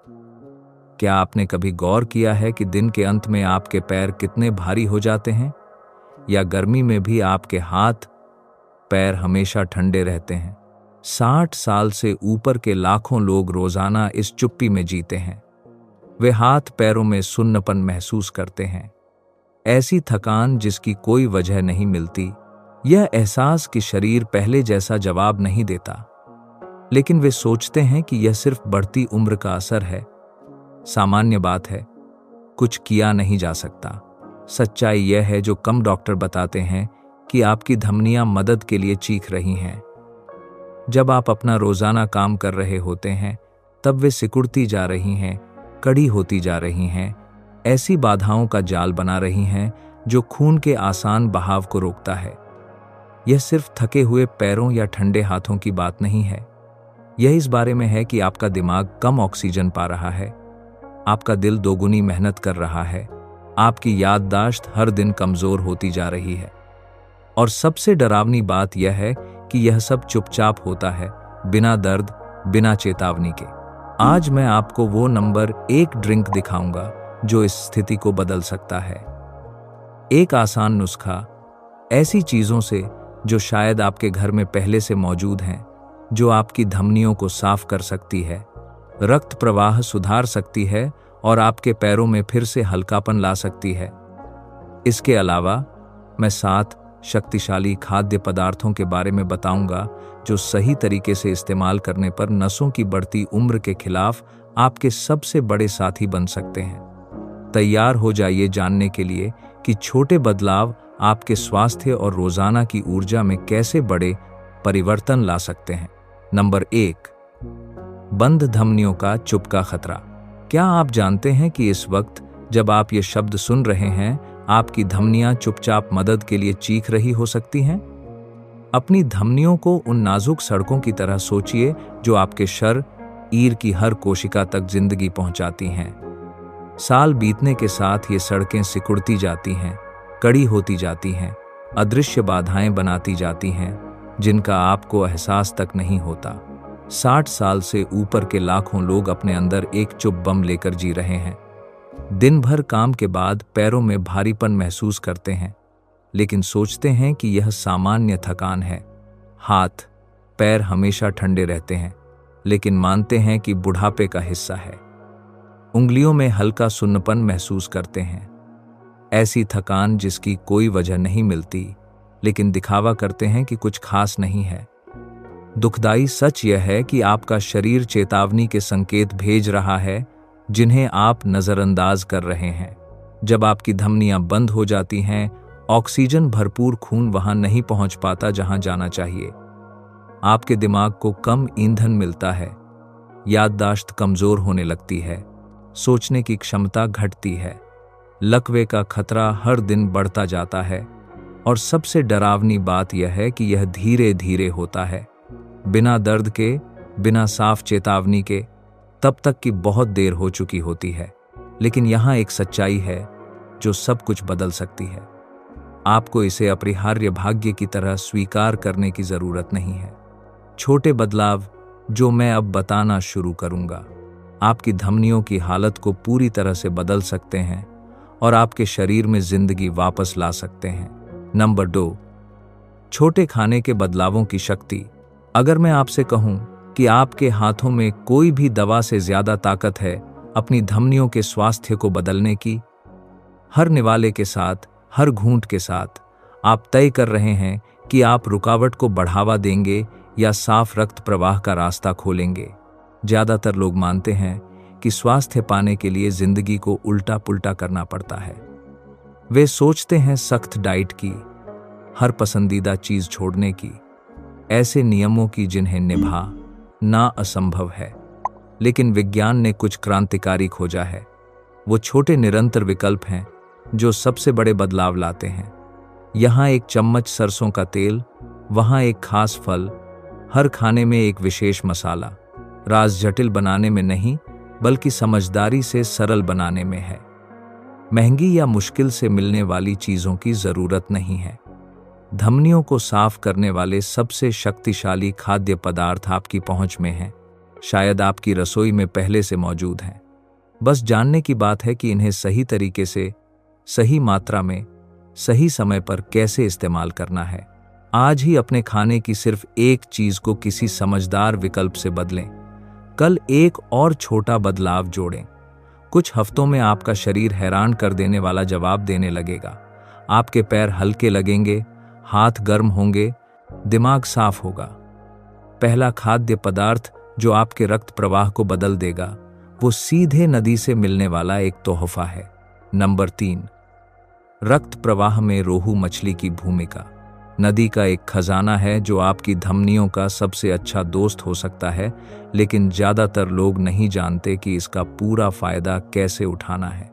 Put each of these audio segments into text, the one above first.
क्या आपने कभी गौर किया है कि दिन के अंत में आपके पैर कितने भारी हो जाते हैं, या गर्मी में भी आपके हाथ पैर हमेशा ठंडे रहते हैं? 60 साल से ऊपर के लाखों लोग रोजाना इस चुप्पी में जीते हैं। वे हाथ पैरों में सुन्नपन महसूस करते हैं, ऐसी थकान जिसकी कोई वजह नहीं मिलती, यह एहसास कि शरीर पहले जैसा जवाब नहीं देता। लेकिन वे सोचते हैं कि यह सिर्फ बढ़ती उम्र का असर है, सामान्य बात है, कुछ किया नहीं जा सकता। सच्चाई यह है जो कम डॉक्टर बताते हैं, कि आपकी धमनियां मदद के लिए चीख रही हैं। जब आप अपना रोजाना काम कर रहे होते हैं, तब वे सिकुड़ती जा रही हैं, कड़ी होती जा रही हैं, ऐसी बाधाओं का जाल बना रही हैं जो खून के आसान बहाव को रोकता है। यह सिर्फ थके हुए पैरों या ठंडे हाथों की बात नहीं है, यह इस बारे में है कि आपका दिमाग कम ऑक्सीजन पा रहा है, आपका दिल दोगुनी मेहनत कर रहा है, आपकी याददाश्त हर दिन कमजोर होती जा रही है। और सबसे डरावनी बात यह है कि यह सब चुपचाप होता है, बिना दर्द, बिना चेतावनी के। आज मैं आपको वो नंबर 1 ड्रिंक दिखाऊंगा जो इस स्थिति को बदल सकता है। एक आसान नुस्खा, ऐसी चीजों से जो शायद आपके घर में पहले से मौजूद हैं, जो आपकी धमनियों को साफ कर सकती है, रक्त प्रवाह सुधार सकती है और आपके पैरों में फिर से हल्कापन ला सकती है। इसके अलावा मैं 7 शक्तिशाली खाद्य पदार्थों के बारे में बताऊंगा जो सही तरीके से इस्तेमाल करने पर नसों की बढ़ती उम्र के खिलाफ आपके सबसे बड़े साथी बन सकते हैं। तैयार हो जाइए जानने के लिए कि छोटे बदलाव आपके स्वास्थ्य और रोजाना की ऊर्जा में कैसे बड़े परिवर्तन ला सकते हैं। नंबर 1, बंद धमनियों का चुपका खतरा। क्या आप जानते हैं कि इस वक्त जब आप ये शब्द सुन रहे हैं, आपकी धमनियां चुपचाप मदद के लिए चीख रही हो सकती हैं? अपनी धमनियों को उन नाजुक सड़कों की तरह सोचिए जो आपके शरीर की हर कोशिका तक जिंदगी पहुंचाती हैं। साल बीतने के साथ ये सड़कें सिकुड़ती जाती हैं, कड़ी होती जाती हैं, अदृश्य बाधाएं बनाती जाती हैं जिनका आपको एहसास तक नहीं होता। 60 साल से ऊपर के लाखों लोग अपने अंदर एक चुप बम लेकर जी रहे हैं। दिन भर काम के बाद पैरों में भारीपन महसूस करते हैं, लेकिन सोचते हैं कि यह सामान्य थकान है। हाथ पैर हमेशा ठंडे रहते हैं, लेकिन मानते हैं कि बुढ़ापे का हिस्सा है। उंगलियों में हल्का सुन्नपन महसूस करते हैं, ऐसी थकान जिसकी कोई वजह नहीं मिलती, लेकिन दिखावा करते हैं कि कुछ खास नहीं है। दुखदाई सच यह है कि आपका शरीर चेतावनी के संकेत भेज रहा है जिन्हें आप नजरअंदाज कर रहे हैं। जब आपकी धमनियां बंद हो जाती हैं, ऑक्सीजन भरपूर खून वहां नहीं पहुंच पाता जहां जाना चाहिए। आपके दिमाग को कम ईंधन मिलता है, याददाश्त कमजोर होने लगती है, सोचने की क्षमता घटती है, लकवे का खतरा हर दिन बढ़ता जाता है। और सबसे डरावनी बात यह है कि यह धीरे धीरे होता है, बिना दर्द के, बिना साफ चेतावनी के, तब तक कि बहुत देर हो चुकी होती है। लेकिन यहाँ एक सच्चाई है जो सब कुछ बदल सकती है। आपको इसे अपरिहार्य भाग्य की तरह स्वीकार करने की जरूरत नहीं है। छोटे बदलाव जो मैं अब बताना शुरू करूंगा, आपकी धमनियों की हालत को पूरी तरह से बदल सकते हैं और आपके शरीर में जिंदगी वापस ला सकते हैं। नंबर 2, छोटे खाने के बदलावों की शक्ति। अगर मैं आपसे कहूं कि आपके हाथों में कोई भी दवा से ज्यादा ताकत है अपनी धमनियों के स्वास्थ्य को बदलने की, हर निवाले के साथ, हर घूंट के साथ आप तय कर रहे हैं कि आप रुकावट को बढ़ावा देंगे या साफ रक्त प्रवाह का रास्ता खोलेंगे। ज्यादातर लोग मानते हैं कि स्वास्थ्य पाने के लिए जिंदगी को उल्टा पुल्टा करना पड़ता है। वे सोचते हैं सख्त डाइट की, हर पसंदीदा चीज छोड़ने की, ऐसे नियमों की जिन्हें निभा असंभव है। लेकिन विज्ञान ने कुछ क्रांतिकारी खोजा है। वो छोटे निरंतर विकल्प हैं जो सबसे बड़े बदलाव लाते हैं। यहाँ एक चम्मच सरसों का तेल, वहाँ एक खास फल, हर खाने में एक विशेष मसाला। राज जटिल बनाने में नहीं, बल्कि समझदारी से सरल बनाने में है। महंगी या मुश्किल से मिलने वाली चीजों की जरूरत नहीं है। धमनियों को साफ करने वाले सबसे शक्तिशाली खाद्य पदार्थ आपकी पहुंच में हैं। शायद आपकी रसोई में पहले से मौजूद हैं। बस जानने की बात है कि इन्हें सही तरीके से, सही मात्रा में, सही समय पर कैसे इस्तेमाल करना है। आज ही अपने खाने की सिर्फ एक चीज को किसी समझदार विकल्प से बदलें। कल एक और छोटा बदलाव जोड़ें। कुछ हफ्तों में आपका शरीर हैरान कर देने वाला जवाब देने लगेगा। आपके पैर हल्के लगेंगे, हाथ गर्म होंगे, दिमाग साफ होगा। पहला खाद्य पदार्थ जो आपके रक्त प्रवाह को बदल देगा, वो सीधे नदी से मिलने वाला एक तोहफा है। नंबर 3, रक्त प्रवाह में रोहू मछली की भूमिका। नदी का एक खजाना है जो आपकी धमनियों का सबसे अच्छा दोस्त हो सकता है, लेकिन ज्यादातर लोग नहीं जानते कि इसका पूरा फायदा कैसे उठाना है।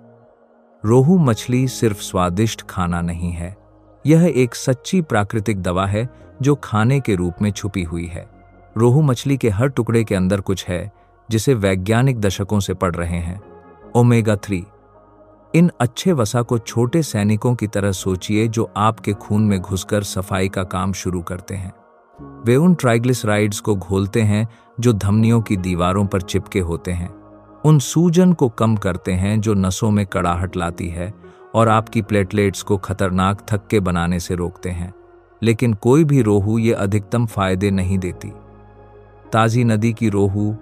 रोहू मछली सिर्फ स्वादिष्ट खाना नहीं है, यह एक सच्ची प्राकृतिक दवा है जो खाने के रूप में छुपी हुई है। रोहू मछली के हर टुकड़े के अंदर कुछ है जिसे वैज्ञानिक दशकों से पढ़ रहे हैं। ओमेगा 3। इन अच्छे वसा को छोटे सैनिकों की तरह सोचिए जो आपके खून में घुसकर सफाई का काम शुरू करते हैं। वे उन ट्राइग्लिसराइड्स को घोलते हैं जो धमनियों की दीवारों पर चिपके होते हैं, उन सूजन को कम करते हैं जो नसों में कड़ाहट लाती है और आपकी प्लेटलेट्स को खतरनाक थक्के बनाने से रोकते हैं। लेकिन कोई भी रोहू ये अधिकतम फायदे नहीं देती। ताजी नदी की रोहू,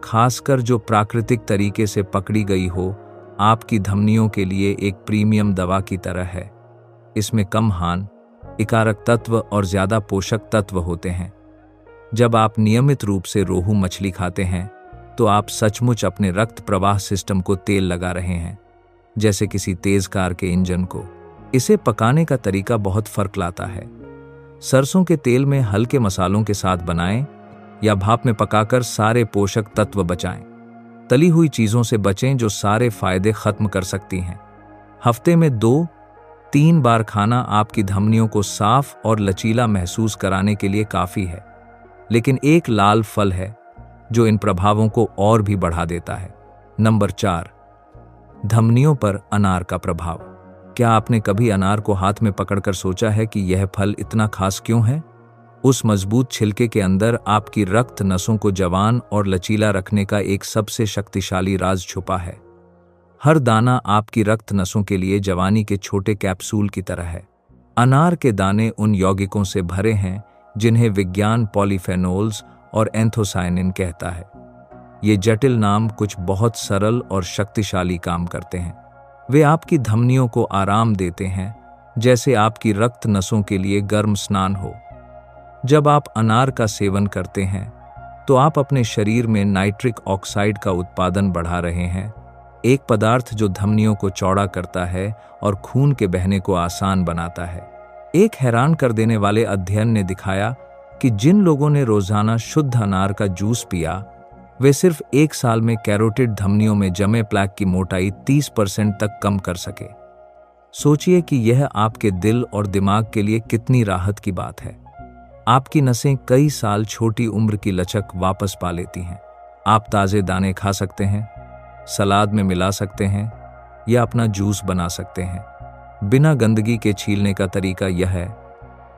खासकर जो प्राकृतिक तरीके से पकड़ी गई हो, आपकी धमनियों के लिए एक प्रीमियम दवा की तरह है। इसमें कम हानिकारक तत्व और ज्यादा पोषक तत्व होते हैं। जब आप नियमित रूप से रोहू मछली खाते हैं तो आप सचमुच अपने रक्त प्रवाह सिस्टम को तेल लगा रहे हैं, जैसे किसी तेज कार के इंजन को। इसे पकाने का तरीका बहुत फर्क लाता है। सरसों के तेल में हल्के मसालों के साथ बनाएं या भाप में पकाकर सारे पोषक तत्व बचाएं। तली हुई चीजों से बचें जो सारे फायदे खत्म कर सकती हैं। हफ्ते में 2-3 बार खाना आपकी धमनियों को साफ और लचीला महसूस कराने के लिए काफी है। लेकिन एक लाल फल है जो इन प्रभावों को और भी बढ़ा देता है। नंबर 4, धमनियों पर अनार का प्रभाव। क्या आपने कभी अनार को हाथ में पकड़कर सोचा है कि यह फल इतना खास क्यों है? उस मजबूत छिलके के अंदर आपकी रक्त नसों को जवान और लचीला रखने का एक सबसे शक्तिशाली राज छुपा है। हर दाना आपकी रक्त नसों के लिए जवानी के छोटे कैप्सूल की तरह है। अनार के दाने उन यौगिकों से भरे हैं जिन्हें विज्ञान पॉलीफेनोल्स और एंथोसायनिन कहता है। ये जटिल नाम कुछ बहुत सरल और शक्तिशाली काम करते हैं। वे आपकी धमनियों को आराम देते हैं, जैसे आपकी रक्त नसों के लिए गर्म स्नान हो। जब आप अनार का सेवन करते हैं तो आप अपने शरीर में नाइट्रिक ऑक्साइड का उत्पादन बढ़ा रहे हैं, एक पदार्थ जो धमनियों को चौड़ा करता है और खून के बहने को आसान बनाता है। एक हैरान कर देने वाले अध्ययन ने दिखाया कि जिन लोगों ने रोजाना शुद्ध अनार का जूस पिया, वे सिर्फ 1 साल में कैरोटिड धमनियों में जमे प्लैक की मोटाई 30% तक कम कर सके। सोचिए कि यह आपके दिल और दिमाग के लिए कितनी राहत की बात है। आपकी नसें कई साल छोटी उम्र की लचक वापस पा लेती हैं। आप ताजे दाने खा सकते हैं, सलाद में मिला सकते हैं या अपना जूस बना सकते हैं। बिना गंदगी के छीलने का तरीका यह है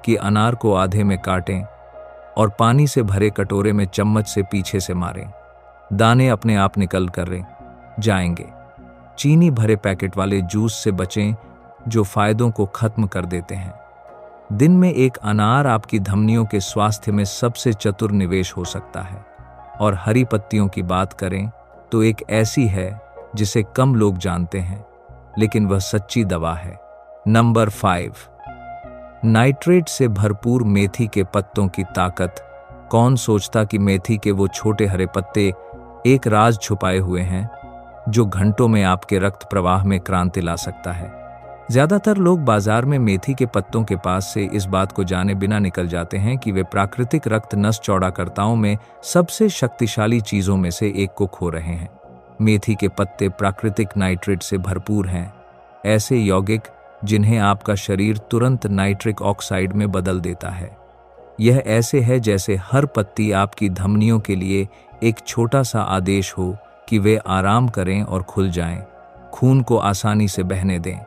कि अनार को आधे में काटें और पानी से भरे कटोरे में चम्मच से पीछे से मारें। दाने अपने आप निकल कर जाएंगे। चीनी भरे पैकेट वाले जूस से बचें जो फायदों को खत्म कर देते हैं। दिन में एक अनार आपकी धमनियों के स्वास्थ्य में सबसे चतुर निवेश हो सकता है। और हरी पत्तियों की बात करें तो एक ऐसी है जिसे कम लोग जानते हैं, लेकिन वह सच्ची दवा है। नंबर 5, नाइट्रेट से भरपूर मेथी के पत्तों की ताकत। कौन सोचता कि मेथी के वो छोटे हरे पत्ते एक राज छुपाए हुए हैं जो घंटों में आपके रक्त प्रवाह में क्रांति ला सकता है। ज्यादातर लोग बाजार में मेथी के पत्तों के पास से इस बात को जाने बिना निकल जाते हैं कि वे प्राकृतिक रक्त नस चौड़ाकर्ताओं में सबसे शक्तिशाली चीजों में से एक को खो रहे हैं। मेथी के पत्ते प्राकृतिक नाइट्रेट से भरपूर हैं, ऐसे यौगिक जिन्हें आपका शरीर तुरंत नाइट्रिक ऑक्साइड में बदल देता है। यह ऐसे है जैसे हर पत्ती आपकी धमनियों के लिए एक छोटा सा आदेश हो कि वे आराम करें और खुल जाएं, खून को आसानी से बहने दें।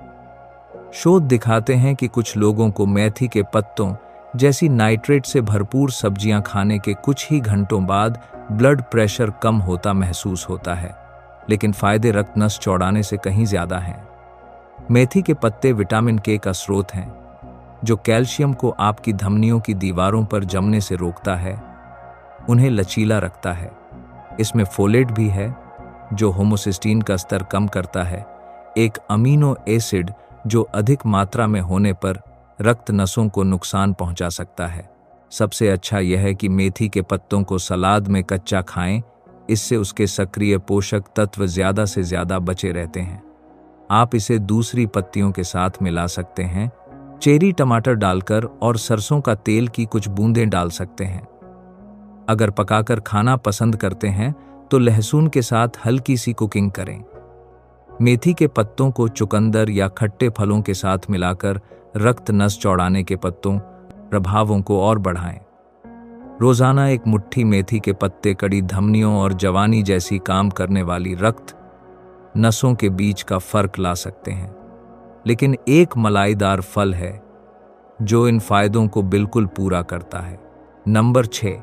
शोध दिखाते हैं कि कुछ लोगों को मेथी के पत्तों जैसी नाइट्रेट से भरपूर सब्जियां खाने के कुछ ही घंटों बाद ब्लड प्रेशर कम होता महसूस होता है, लेकिन फायदे रक्त नस चौड़ाने से कहीं ज्यादा हैं। मेथी के पत्ते विटामिन के का स्रोत हैं, जो कैल्शियम को आपकी धमनियों की दीवारों पर जमने से रोकता है, उन्हें लचीला रखता है। इसमें फोलेट भी है, जो होमोसिस्टीन का स्तर कम करता है, एक अमीनो एसिड जो अधिक मात्रा में होने पर रक्त नसों को नुकसान पहुंचा सकता है। सबसे अच्छा यह है कि मेथी के पत्तों को सलाद में कच्चा खाएं, इससे उसके सक्रिय पोषक तत्व ज्यादा से ज्यादा बचे रहते हैं। आप इसे दूसरी पत्तियों के साथ मिला सकते हैं, चेरी टमाटर डालकर और सरसों का तेल की कुछ बूंदें डाल सकते हैं। अगर पकाकर खाना पसंद करते हैं तो लहसुन के साथ हल्की सी कुकिंग करें। मेथी के पत्तों को चुकंदर या खट्टे फलों के साथ मिलाकर रक्त नस चौड़ाने के पत्तों प्रभावों को और बढ़ाएं। रोजाना एक मुट्ठी मेथी के पत्ते कड़ी धमनियों और जवानी जैसी काम करने वाली रक्त नसों के बीच का फर्क ला सकते हैं। लेकिन एक मलाईदार फल है जो इन फायदों को बिल्कुल पूरा करता है। नंबर 6,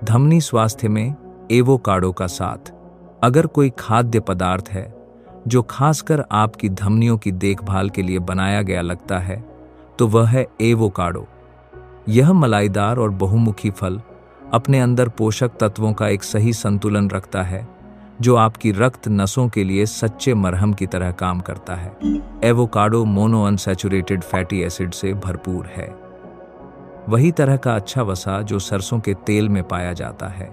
धमनी स्वास्थ्य में एवोकाडो का साथ। अगर कोई खाद्य पदार्थ है जो खासकर आपकी धमनियों की देखभाल के लिए बनाया गया लगता है, तो वह है एवोकाडो। यह मलाईदार और बहुमुखी फल अपने अंदर पोषक तत्वों का एक सही संतुलन रखता है, जो आपकी रक्त नसों के लिए सच्चे मरहम की तरह काम करता है। एवोकाडो मोनोअनसैचुरेटेड फैटी एसिड से भरपूर है, वही तरह का अच्छा वसा जो सरसों के तेल में पाया जाता है।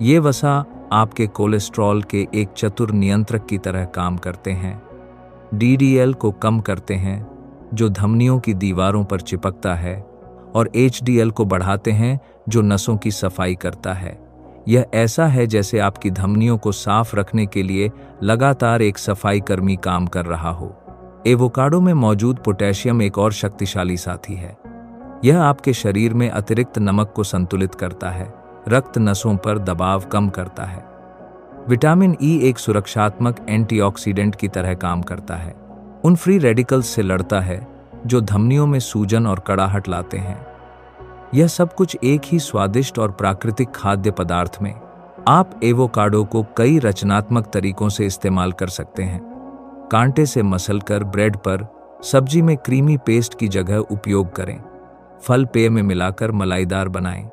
ये वसा आपके कोलेस्ट्रॉल के एक चतुर नियंत्रक की तरह काम करते हैं। DDL को कम करते हैं, जो धमनियों की दीवारों पर चिपकता है, और HDL को बढ़ाते हैं, जो नसों की सफाई करता है। यह ऐसा है जैसे आपकी धमनियों को साफ रखने के लिए लगातार एक सफाई कर्मी काम कर रहा हो। एवोकाडो में मौजूद पोटेशियम एक और शक्तिशाली साथी है। यह आपके शरीर में अतिरिक्त नमक को संतुलित करता है, रक्त नसों पर दबाव कम करता है। विटामिन E एक सुरक्षात्मक एंटीऑक्सीडेंट की तरह काम करता है, उन फ्री रेडिकल्स से लड़ता है जो धमनियों में सूजन और कड़ाहट लाते हैं। यह सब कुछ एक ही स्वादिष्ट और प्राकृतिक खाद्य पदार्थ में। आप एवोकाडो को कई रचनात्मक तरीकों से इस्तेमाल कर सकते हैं। कांटे से मसलकर ब्रेड पर, सब्जी में क्रीमी पेस्ट की जगह उपयोग करें। फल पेय में मिलाकर मलाईदार बनाएं।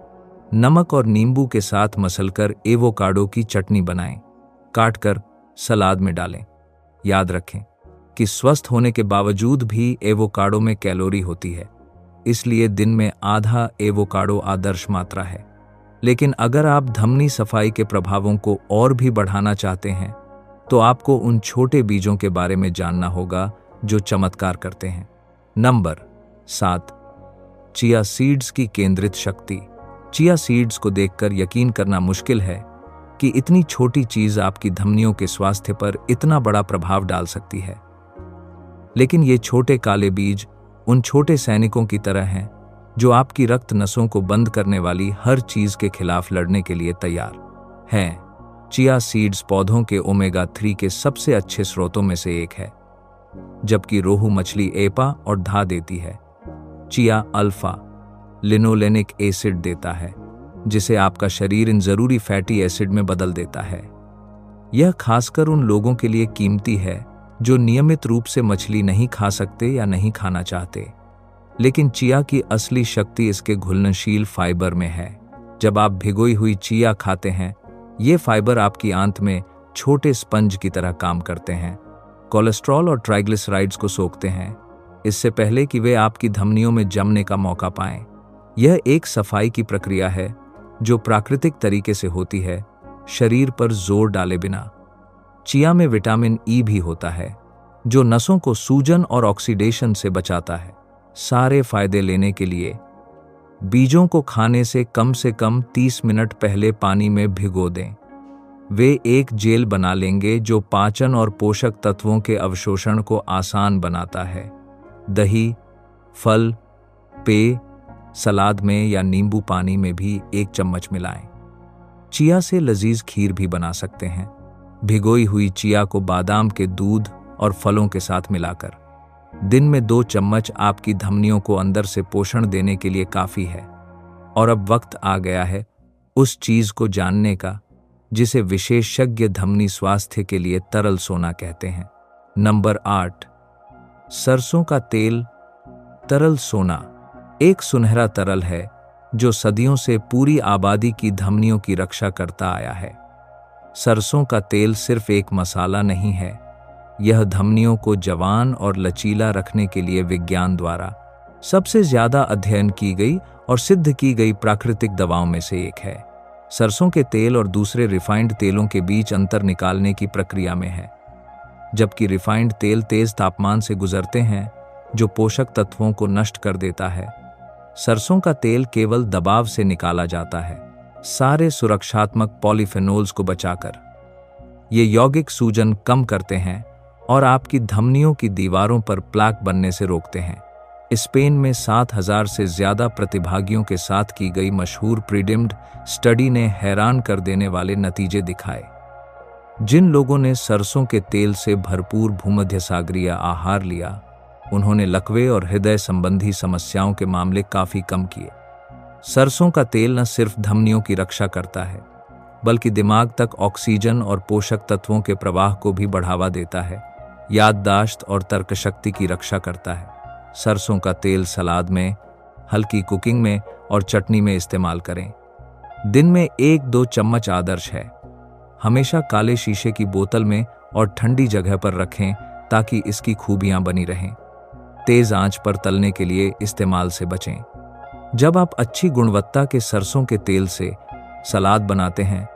नमक और नींबू के साथ मसलकर एवोकाडो की चटनी बनाएं। काटकर सलाद में डालें। याद रखें कि स्वस्थ होने के बावजूद भी एवोकाडो में कैलोरी होती है, इसलिए दिन में आधा एवोकाडो आदर्श मात्रा है। लेकिन अगर आप धमनी सफाई के प्रभावों को और भी बढ़ाना चाहते हैं, तो आपको उन छोटे बीजों के बारे में जानना होगा जो चमत्कार करते हैं। नंबर 7, चिया सीड्स की केंद्रित शक्ति। चिया सीड्स को देखकर यकीन करना मुश्किल है कि इतनी छोटी चीज आपकी धमनियों के स्वास्थ्य पर इतना बड़ा प्रभाव डाल सकती है। लेकिन ये छोटे काले बीज उन छोटे सैनिकों की तरह हैं जो आपकी रक्त नसों को बंद करने वाली हर चीज के खिलाफ लड़ने के लिए तैयार हैं। चिया सीड्स पौधों के ओमेगा 3 के सबसे अच्छे स्रोतों में से एक है, जबकि रोहू मछली एपा और धा देती है। चिया अल्फा लिनोलेनिक एसिड देता है, जिसे आपका शरीर इन जरूरी फैटी एसिड में बदल देता है। यह खासकर उन लोगों के लिए कीमती है जो नियमित रूप से मछली नहीं खा सकते या नहीं खाना चाहते। लेकिन चिया की असली शक्ति इसके घुलनशील फाइबर में है। जब आप भिगोई हुई चिया खाते हैं, ये फाइबर आपकी आंत में छोटे स्पंज की तरह काम करते हैं, कोलेस्ट्रॉल और ट्राइग्लिसराइड्स को सोखते हैं, इससे पहले कि वे आपकी धमनियों में जमने का मौका पाएं। यह एक सफाई की प्रक्रिया है जो प्राकृतिक तरीके से होती है, शरीर पर जोर डाले बिना। चिया में विटामिन E भी होता है, जो नसों को सूजन और ऑक्सीडेशन से बचाता है। सारे फायदे लेने के लिए बीजों को खाने से कम 30 मिनट पहले पानी में भिगो दें। वे एक जेल बना लेंगे जो पाचन और पोषक तत्वों के अवशोषण को आसान बनाता है। दही, फल, पेय, सलाद में या नींबू पानी में भी 1 चम्मच मिलाएं। चिया से लजीज खीर भी बना सकते हैं। भिगोई हुई चिया को बादाम के दूध और फलों के साथ मिलाकर दिन में 2 चम्मच आपकी धमनियों को अंदर से पोषण देने के लिए काफी है। और अब वक्त आ गया है उस चीज को जानने का जिसे विशेषज्ञ धमनी स्वास्थ्य के लिए तरल सोना कहते हैं। नंबर 8, सरसों का तेल। तरल सोना एक सुनहरा तरल है जो सदियों से पूरी आबादी की धमनियों की रक्षा करता आया है। सरसों का तेल सिर्फ एक मसाला नहीं है, यह धमनियों को जवान और लचीला रखने के लिए विज्ञान द्वारा सबसे ज्यादा अध्ययन की गई और सिद्ध की गई प्राकृतिक दवाओं में से एक है। सरसों के तेल और दूसरे रिफाइंड तेलों के बीच अंतर निकालने की प्रक्रिया में है। जबकि रिफाइंड तेल तेज तापमान से गुजरते हैं जो पोषक तत्वों को नष्ट कर देता है, सरसों का तेल केवल दबाव से निकाला जाता है, सारे सुरक्षात्मक पॉलीफेनोल्स को बचाकर। ये यौगिक सूजन कम करते हैं और आपकी धमनियों की दीवारों पर प्लाक बनने से रोकते हैं। स्पेन में 7,000 से ज्यादा प्रतिभागियों के साथ की गई मशहूर प्रीडिम्ड स्टडी ने हैरान कर देने वाले नतीजे दिखाए। जिन लोगों ने सरसों के तेल से भरपूर भूमध्यसागरीय आहार लिया, उन्होंने लकवे और हृदय संबंधी समस्याओं के मामले काफी कम किए। सरसों का तेल न सिर्फ धमनियों की रक्षा करता है, बल्कि दिमाग तक ऑक्सीजन और पोषक तत्वों के प्रवाह को भी बढ़ावा देता है, याददाश्त और तर्कशक्ति की रक्षा करता है। सरसों का तेल सलाद में, हल्की कुकिंग में और चटनी में इस्तेमाल करें। दिन में 1-2 चम्मच आदर्श है। हमेशा काले शीशे की बोतल में और ठंडी जगह पर रखें ताकि इसकी खूबियां बनी रहें। तेज आंच पर तलने के लिए इस्तेमाल से बचें। जब आप अच्छी गुणवत्ता के सरसों के तेल से सलाद बनाते हैं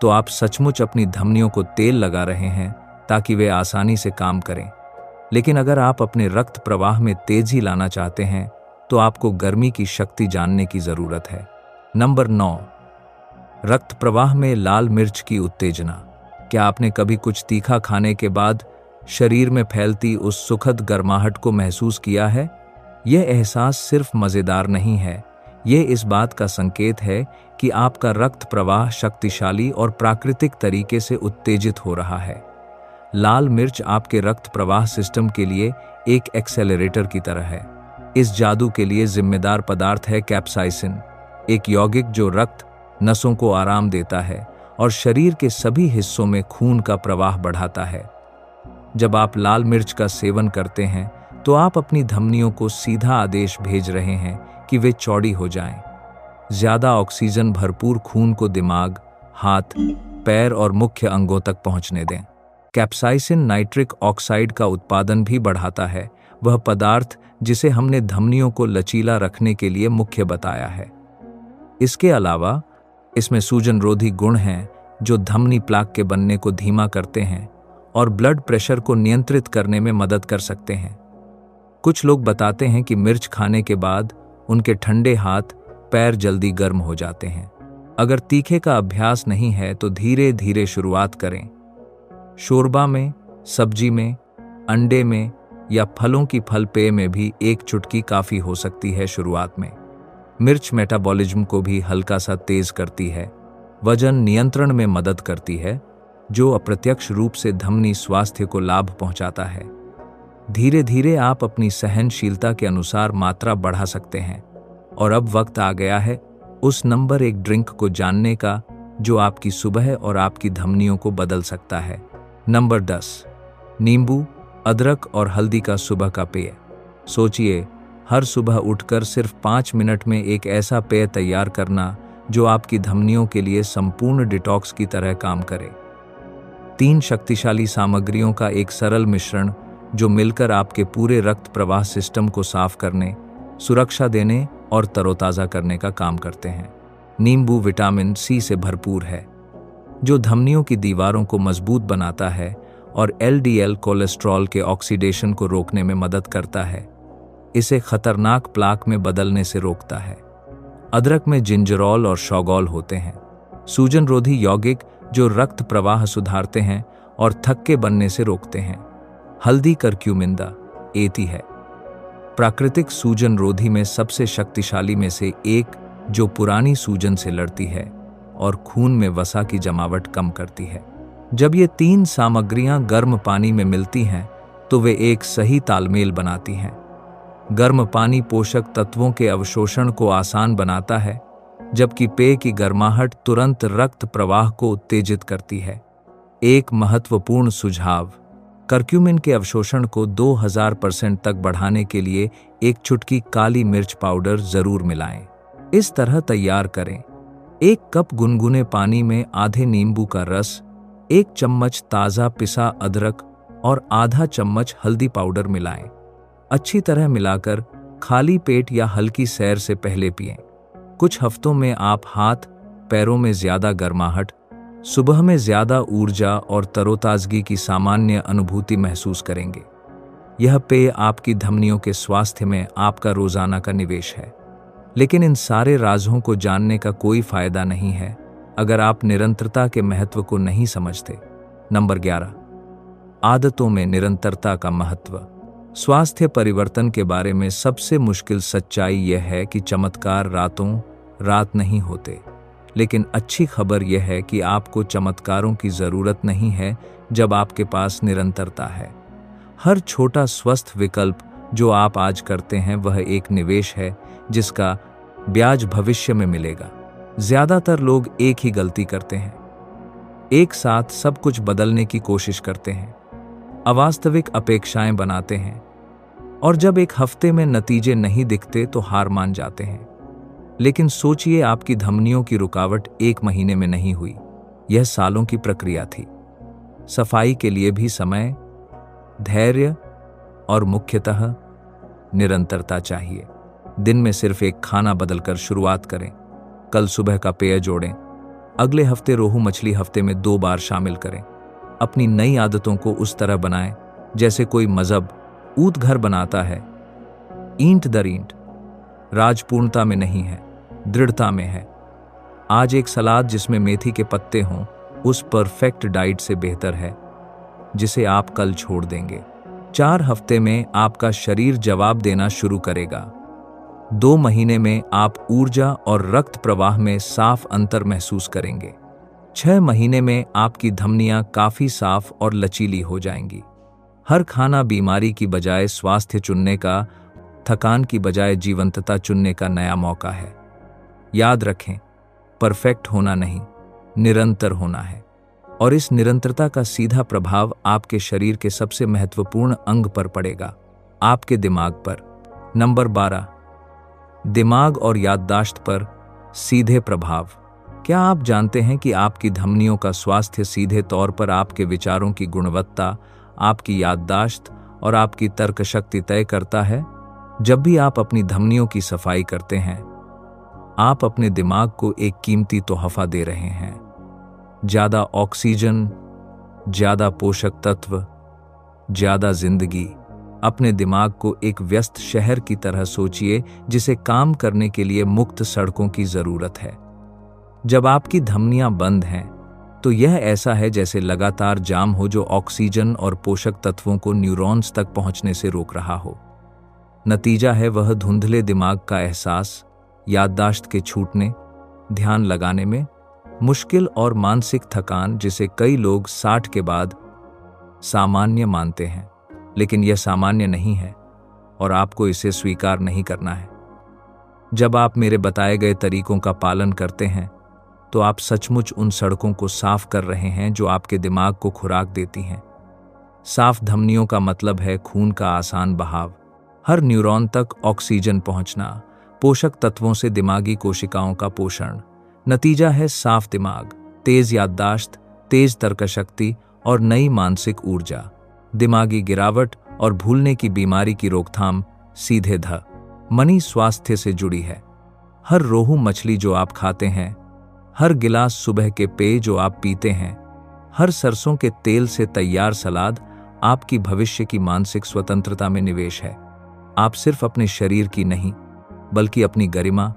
तो आप सचमुच अपनी धमनियों को तेल लगा रहे हैं ताकि वे आसानी से काम करें। लेकिन अगर आप अपने रक्त प्रवाह में तेजी लाना चाहते हैं तो आपको गर्मी की शक्ति जानने की जरूरत है। नंबर 9, रक्त प्रवाह में लाल मिर्च की उत्तेजना। क्या आपने कभी कुछ तीखा खाने के बाद शरीर में फैलती उस सुखद गर्माहट को महसूस किया है? यह एहसास सिर्फ मजेदार नहीं है, यह इस बात का संकेत है कि आपका रक्त प्रवाह शक्तिशाली और प्राकृतिक तरीके से उत्तेजित हो रहा है। लाल मिर्च आपके रक्त प्रवाह सिस्टम के लिए एक एक्सेलरेटर की तरह है। इस जादू के लिए जिम्मेदार पदार्थ है कैप्साइसिन, एक यौगिक जो रक्त नसों को आराम देता है और शरीर के सभी हिस्सों में खून का प्रवाह बढ़ाता है। जब आप लाल मिर्च का सेवन करते हैं तो आप अपनी धमनियों को सीधा आदेश भेज रहे हैं कि वे चौड़ी हो जाएं। ज्यादा ऑक्सीजन भरपूर खून को दिमाग, हाथ, पैर और मुख्य अंगों तक पहुंचने दें। कैप्साइसिन नाइट्रिक ऑक्साइड का उत्पादन भी बढ़ाता है, वह पदार्थ जिसे हमने धमनियों को लचीला रखने के लिए मुख्य बताया है। इसके अलावा इसमें सूजनरोधी गुण हैं जो धमनी प्लाक के बनने को धीमा करते हैं और ब्लड प्रेशर को नियंत्रित करने में मदद कर सकते हैं। कुछ लोग बताते हैं कि मिर्च खाने के बाद उनके ठंडे हाथ, पैर जल्दी गर्म हो जाते हैं। अगर तीखे का अभ्यास नहीं है तो धीरे धीरे शुरुआत करें। शोरबा में, सब्जी में, अंडे में या फलों की फल पेय में भी एक चुटकी काफी हो सकती है। शुरुआत में मिर्च मेटाबॉलिज्म को भी हल्का सा तेज करती है, वजन नियंत्रण में मदद करती है, जो अप्रत्यक्ष रूप से धमनी स्वास्थ्य को लाभ पहुंचाता है। धीरे धीरे आप अपनी सहनशीलता के अनुसार मात्रा बढ़ा सकते हैं। और अब वक्त आ गया है उस नंबर 1 ड्रिंक को जानने का जो आपकी सुबह और आपकी धमनियों को बदल सकता है। नंबर 10, नींबू, अदरक और हल्दी का सुबह का पेय। सोचिए, हर सुबह उठकर सिर्फ 5 मिनट में एक ऐसा पेय तैयार करना जो आपकी धमनियों के लिए संपूर्ण डिटॉक्स की तरह काम करे। 3 शक्तिशाली सामग्रियों का एक सरल मिश्रण जो मिलकर आपके पूरे रक्त प्रवाह सिस्टम को साफ करने, सुरक्षा देने और तरोताजा करने का काम करते हैं। नींबू विटामिन सी से भरपूर है, जो धमनियों की दीवारों को मजबूत बनाता है और एलडीएल कोलेस्ट्रॉल के ऑक्सीडेशन को रोकने में मदद करता है। इसे खतरनाक प्लाक में बदलने से रोकता है। अदरक में जिंजरोल और शॉगॉल होते हैं, सूजनरोधी यौगिक जो रक्त प्रवाह सुधारते हैं और थक्के बनने से रोकते हैं। हल्दी करक्यूमिंदा एती है, प्राकृतिक सूजनरोधी में सबसे शक्तिशाली में से एक, जो पुरानी सूजन से लड़ती है और खून में वसा की जमावट कम करती है। जब ये 3 सामग्रियां गर्म पानी में मिलती हैं तो वे एक सही तालमेल बनाती हैं। गर्म पानी पोषक तत्वों के अवशोषण को आसान बनाता है, जबकि पेय की गर्माहट तुरंत रक्त प्रवाह को उत्तेजित करती है। एक महत्वपूर्ण सुझाव, करक्यूमिन के अवशोषण को 2000% तक बढ़ाने के लिए एक चुटकी काली मिर्च पाउडर जरूर मिलाएं। इस तरह तैयार करें: 1 कप गुनगुने पानी में आधे नींबू का रस, 1 चम्मच ताज़ा पिसा अदरक और आधा चम्मच हल्दी पाउडर मिलाएं। अच्छी तरह मिलाकर खाली पेट या हल्की सैर से पहले पिएं। कुछ हफ्तों में आप हाथ पैरों में ज्यादा गर्माहट, सुबह में ज्यादा ऊर्जा और तरोताजगी की सामान्य अनुभूति महसूस करेंगे। यह पेय आपकी धमनियों के स्वास्थ्य में आपका रोजाना का निवेश है। लेकिन इन सारे राजों को जानने का कोई फायदा नहीं है अगर आप निरंतरता के महत्व को नहीं समझते। नंबर 11, आदतों में निरंतरता का महत्व। स्वास्थ्य परिवर्तन के बारे में सबसे मुश्किल सच्चाई यह है कि चमत्कार रातों रात नहीं होते। लेकिन अच्छी खबर यह है कि आपको चमत्कारों की जरूरत नहीं है जब आपके पास निरंतरता है। हर छोटा स्वस्थ विकल्प जो आप आज करते हैं वह एक निवेश है जिसका ब्याज भविष्य में मिलेगा। ज्यादातर लोग एक ही गलती करते हैं, एक साथ सब कुछ बदलने की कोशिश करते हैं, अवास्तविक अपेक्षाएं बनाते हैं और जब एक हफ्ते में नतीजे नहीं दिखते तो हार मान जाते हैं। लेकिन सोचिए, आपकी धमनियों की रुकावट 1 महीने में नहीं हुई, यह सालों की प्रक्रिया थी। सफाई के लिए भी समय, धैर्य और मुख्यतः निरंतरता चाहिए। दिन में सिर्फ एक खाना बदलकर शुरुआत करें। कल सुबह का पेय जोड़ें। अगले हफ्ते रोहू मछली हफ्ते में 2 बार शामिल करें। अपनी नई आदतों को उस तरह बनाएं जैसे कोई मजहब ऊंट घर बनाता है, ईंट दर ईंट। राजपूर्णता में नहीं है, दृढ़ता में है। आज एक सलाद जिसमें मेथी के पत्ते हों उस परफेक्ट डाइट से बेहतर है जिसे आप कल छोड़ देंगे। 4 हफ्ते में आपका शरीर जवाब देना शुरू करेगा। 2 महीने में आप ऊर्जा और रक्त प्रवाह में साफ अंतर महसूस करेंगे। 6 महीने में आपकी धमनियां काफी साफ और लचीली हो जाएंगी। हर खाना बीमारी की बजाय स्वास्थ्य चुनने का, थकान की बजाय जीवंतता चुनने का नया मौका है। याद रखें, परफेक्ट होना नहीं, निरंतर होना है। और इस निरंतरता का सीधा प्रभाव आपके शरीर के सबसे महत्वपूर्ण अंग पर पड़ेगा, आपके दिमाग पर। नंबर 12, दिमाग और याददाश्त पर सीधे प्रभाव। क्या आप जानते हैं कि आपकी धमनियों का स्वास्थ्य सीधे तौर पर आपके विचारों की गुणवत्ता, आपकी याददाश्त और आपकी तर्क शक्ति तय करता है? जब भी आप अपनी धमनियों की सफाई करते हैं, आप अपने दिमाग को एक कीमती तोहफा दे रहे हैं। ज्यादा ऑक्सीजन, ज्यादा पोषक तत्व, ज्यादा जिंदगी। अपने दिमाग को एक व्यस्त शहर की तरह सोचिए जिसे काम करने के लिए मुक्त सड़कों की जरूरत है। जब आपकी धमनियां बंद हैं, तो यह ऐसा है जैसे लगातार जाम हो जो ऑक्सीजन और पोषक तत्वों को न्यूरॉन्स तक पहुंचने से रोक रहा हो। नतीजा है वह धुंधले दिमाग का एहसास, याददाश्त के छूटने, ध्यान लगाने में मुश्किल और मानसिक थकान जिसे कई लोग 60 के बाद सामान्य मानते हैं। लेकिन यह सामान्य नहीं है और आपको इसे स्वीकार नहीं करना है। जब आप मेरे बताए गए तरीकों का पालन करते हैं तो आप सचमुच उन सड़कों को साफ कर रहे हैं जो आपके दिमाग को खुराक देती हैं। साफ धमनियों का मतलब है खून का आसान बहाव, हर न्यूरॉन तक ऑक्सीजन पहुंचना, पोषक तत्वों से दिमागी कोशिकाओं का पोषण। नतीजा है साफ दिमाग, तेज याददाश्त, तेज तर्कशक्ति और नई मानसिक ऊर्जा। दिमागी गिरावट और भूलने की बीमारी की रोकथाम सीधे मनी स्वास्थ्य से जुड़ी है। हर रोहू मछली जो आप खाते हैं, हर गिलास सुबह के पेय जो आप पीते हैं, हर सरसों के तेल से तैयार सलाद आपकी भविष्य की मानसिक स्वतंत्रता में निवेश है। आप सिर्फ अपने शरीर की नहीं, बल्कि अपनी गरिमा,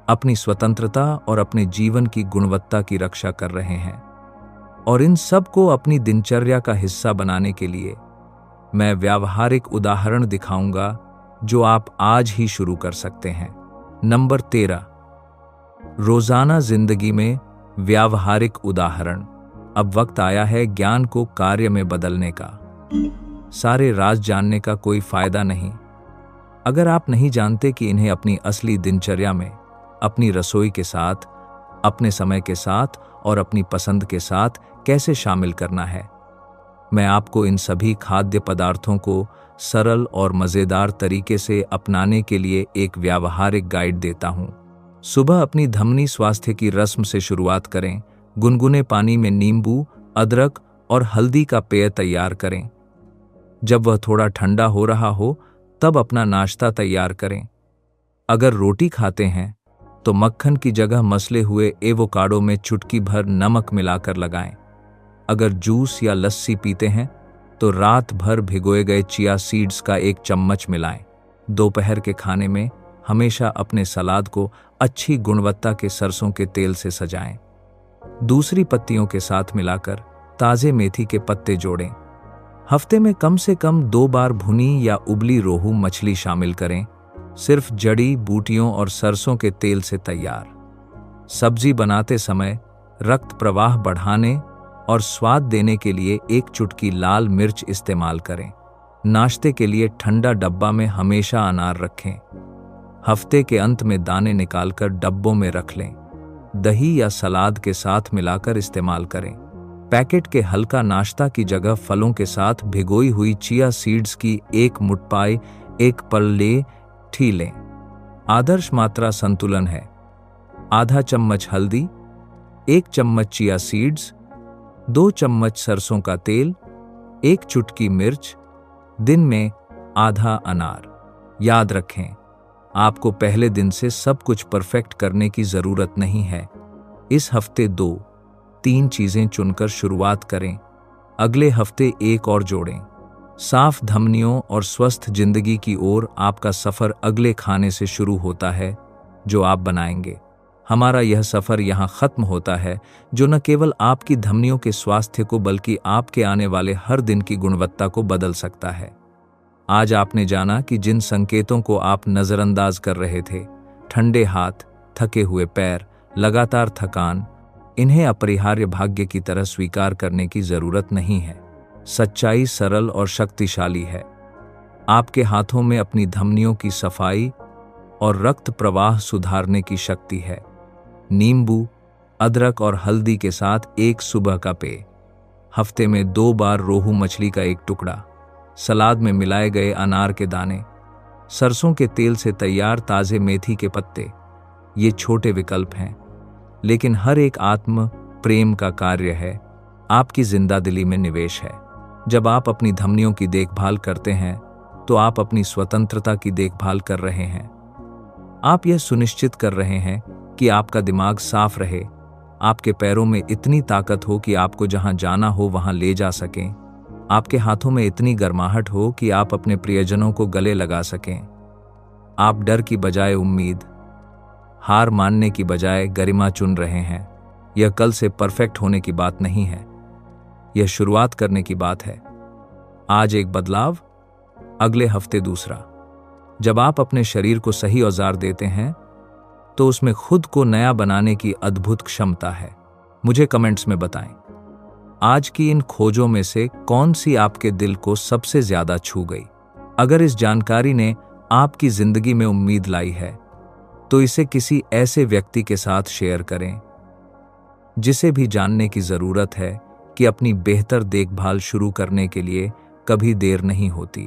अपनी स्वतंत्रता और अपने जीवन की गुणवत्ता की रक्षा कर रहे हैं। और इन सब को अपनी दिनचर्या का हिस्सा बनाने के लिए मैं व्यावहारिक उदाहरण दिखाऊंगा जो आप आज ही शुरू कर सकते हैं। नंबर 13, रोजाना जिंदगी में व्यावहारिक उदाहरण। अब वक्त आया है ज्ञान को कार्य में बदलने का। सारे राज जानने का कोई फायदा नहीं अगर आप नहीं जानते कि इन्हें अपनी असली दिनचर्या में अपनी रसोई के साथ, अपने समय के साथ और अपनी पसंद के साथ कैसे शामिल करना है। मैं आपको इन सभी खाद्य पदार्थों को सरल और मज़ेदार तरीके से अपनाने के लिए एक व्यावहारिक गाइड देता हूँ। सुबह अपनी धमनी स्वास्थ्य की रस्म से शुरुआत करें। गुनगुने पानी में नींबू, अदरक और हल्दी का पेय तैयार करें। जब वह थोड़ा ठंडा हो रहा हो तब अपना नाश्ता तैयार करें। अगर रोटी खाते हैं तो मक्खन की जगह मसले हुए एवोकाडो में चुटकी भर नमक मिलाकर लगाएं। अगर जूस या लस्सी पीते हैं तो रात भर भिगोए गए चिया सीड्स का 1 चम्मच मिलाएं। दोपहर के खाने में हमेशा अपने सलाद को अच्छी गुणवत्ता के सरसों के तेल से सजाएं। दूसरी पत्तियों के साथ मिलाकर ताज़े मेथी के पत्ते जोड़ें। हफ्ते में कम से कम 2 बार भुनी या उबली रोहू मछली शामिल करें, सिर्फ जड़ी बूटियों और सरसों के तेल से तैयार। सब्जी बनाते समय रक्त प्रवाह बढ़ाने और स्वाद देने के लिए 1 चुटकी लाल मिर्च इस्तेमाल करें। नाश्ते के लिए ठंडा डब्बा में हमेशा अनार रखें। हफ्ते के अंत में दाने निकालकर डब्बों में रख लें। दही या सलाद के साथ मिलाकर इस्तेमाल करें। पैकेट के हल्का नाश्ता की जगह फलों के साथ भिगोई हुई चिया सीड्स की 1 मुट्ठी 1 पल्ले लें। आदर्श मात्रा संतुलन है: आधा चम्मच हल्दी, 1 चम्मच चिया सीड्स, 2 चम्मच सरसों का तेल, 1 चुटकी मिर्च, दिन में आधा अनार। याद रखें, आपको पहले दिन से सब कुछ परफेक्ट करने की जरूरत नहीं है। इस हफ्ते 2-3 चीजें चुनकर शुरुआत करें, अगले हफ्ते 1 और जोड़ें। साफ धमनियों और स्वस्थ जिंदगी की ओर आपका सफर अगले खाने से शुरू होता है जो आप बनाएंगे। हमारा यह सफर यहाँ खत्म होता है, जो न केवल आपकी धमनियों के स्वास्थ्य को बल्कि आपके आने वाले हर दिन की गुणवत्ता को बदल सकता है। आज आपने जाना कि जिन संकेतों को आप नजरअंदाज कर रहे थे, ठंडे हाथ, थके हुए पैर, लगातार थकान, इन्हें अपरिहार्य भाग्य की तरह स्वीकार करने की जरूरत नहीं है। सच्चाई सरल और शक्तिशाली है। आपके हाथों में अपनी धमनियों की सफाई और रक्त प्रवाह सुधारने की शक्ति है। नींबू, अदरक और हल्दी के साथ 1 सुबह का पेय, हफ्ते में 2 बार रोहू मछली का 1 टुकड़ा, सलाद में मिलाए गए अनार के दाने, सरसों के तेल से तैयार ताजे मेथी के पत्ते। ये छोटे विकल्प हैं, लेकिन हर एक आत्म प्रेम का कार्य है, आपकी जिंदादिली में निवेश है। जब आप अपनी धमनियों की देखभाल करते हैं तो आप अपनी स्वतंत्रता की देखभाल कर रहे हैं। आप यह सुनिश्चित कर रहे हैं कि आपका दिमाग साफ रहे, आपके पैरों में इतनी ताकत हो कि आपको जहां जाना हो वहां ले जा सकें, आपके हाथों में इतनी गर्माहट हो कि आप अपने प्रियजनों को गले लगा सकें। आप डर की बजाय उम्मीद, हार मानने की बजाय गरिमा चुन रहे हैं। यह कल से परफेक्ट होने की बात नहीं है, यह शुरुआत करने की बात है। आज एक बदलाव, अगले हफ्ते दूसरा। जब आप अपने शरीर को सही औजार देते हैं तो उसमें खुद को नया बनाने की अद्भुत क्षमता है। मुझे कमेंट्स में बताएं, आज की इन खोजों में से कौन सी आपके दिल को सबसे ज्यादा छू गई। अगर इस जानकारी ने आपकी जिंदगी में उम्मीद लाई है तो इसे किसी ऐसे व्यक्ति के साथ शेयर करें जिसे भी जानने की जरूरत है कि अपनी बेहतर देखभाल शुरू करने के लिए कभी देर नहीं होती।